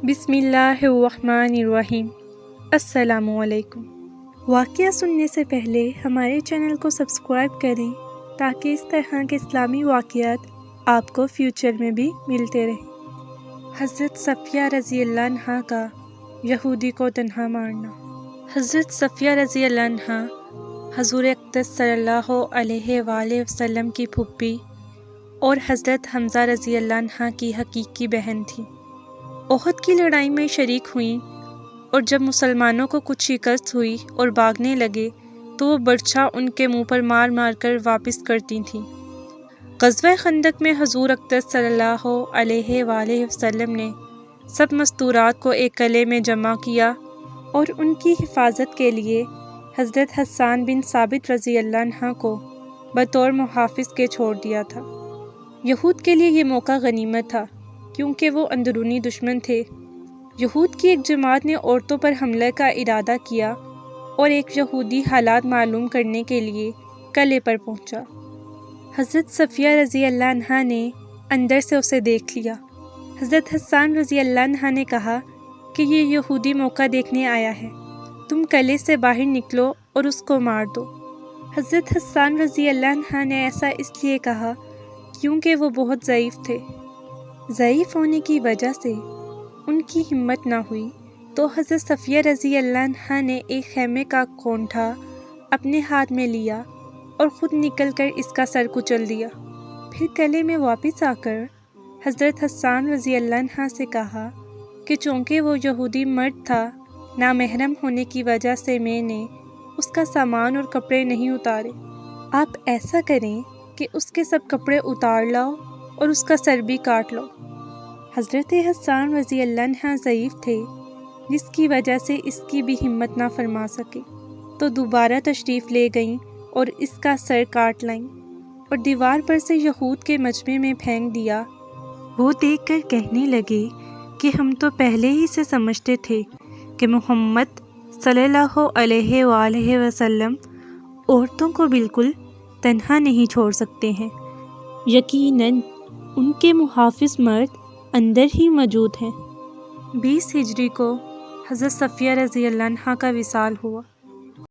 بسم اللہ الرحمن الرحیم۔ السلام علیکم۔ واقعہ سننے سے پہلے ہمارے چینل کو سبسکرائب کریں تاکہ اس طرح کے اسلامی واقعات آپ کو فیوچر میں بھی ملتے رہیں۔ حضرت صفیہ رضی اللہ عنہا کا یہودی کو تنہا مارنا۔ حضرت صفیہ رضی اللہ عنہا حضور اقدس صلی اللہ علیہ وآلہ وسلم کی پھوپھی اور حضرت حمزہ رضی اللہ عنہ کی حقیقی بہن تھیں۔ احد کی لڑائی میں شریک ہوئیں اور جب مسلمانوں کو کچھ شکست ہوئی اور بھاگنے لگے تو وہ برچھا ان کے منہ پر مار مار کر واپس کرتی تھیں۔ غزوہ خندق میں حضور اقدس صلی اللہ علیہ وآلہ وسلم نے سب مستورات کو ایک قلعے میں جمع کیا اور ان کی حفاظت کے لیے حضرت حسان بن ثابت رضی اللہ عنہ کو بطور محافظ کے چھوڑ دیا تھا۔ یہود کے لیے یہ موقع غنیمت تھا کیونکہ وہ اندرونی دشمن تھے۔ یہود کی ایک جماعت نے عورتوں پر حملے کا ارادہ کیا اور ایک یہودی حالات معلوم کرنے کے لیے قلعے پر پہنچا۔ حضرت صفیہ رضی اللہ عنہا نے اندر سے اسے دیکھ لیا۔ حضرت حسان رضی اللہ عنہ نے کہا کہ یہ یہودی موقع دیکھنے آیا ہے، تم قلعے سے باہر نکلو اور اس کو مار دو۔ حضرت حسان رضی اللہ عنہ نے ایسا اس لیے کہا کیونکہ وہ بہت ضعیف تھے۔ ضعیف ہونے کی وجہ سے ان کی ہمت نہ ہوئی تو حضرت صفیہ رضی اللہ عنہ نے ایک خیمے کا کونٹھا اپنے ہاتھ میں لیا اور خود نکل کر اس کا سر کچل دیا۔ پھر قلعے میں واپس آ کر حضرت حسان رضی اللہ عنہ سے کہا کہ چونکہ وہ یہودی مرد تھا، نامحرم ہونے کی وجہ سے میں نے اس کا سامان اور کپڑے نہیں اتارے۔ آپ ایسا کریں کہ اس کے سب کپڑے اتار لاؤ اور اس کا سر بھی کاٹ لو۔ حضرت حسان رضی اللہ عنہ ضعیف تھے جس کی وجہ سے اس کی بھی ہمت نہ فرما سکے، تو دوبارہ تشریف لے گئیں اور اس کا سر کاٹ لائیں اور دیوار پر سے یہود کے مجمع میں پھینک دیا۔ وہ دیکھ کر کہنے لگے کہ ہم تو پہلے ہی سے سمجھتے تھے کہ محمد صلی اللہ علیہ وآلہ وسلم عورتوں کو بالکل تنہا نہیں چھوڑ سکتے ہیں، یقیناً ان کے محافظ مرد اندر ہی موجود ہیں۔ 20 ہجری کو حضرت صفیہ رضی اللہ عنہ کا وصال ہوا۔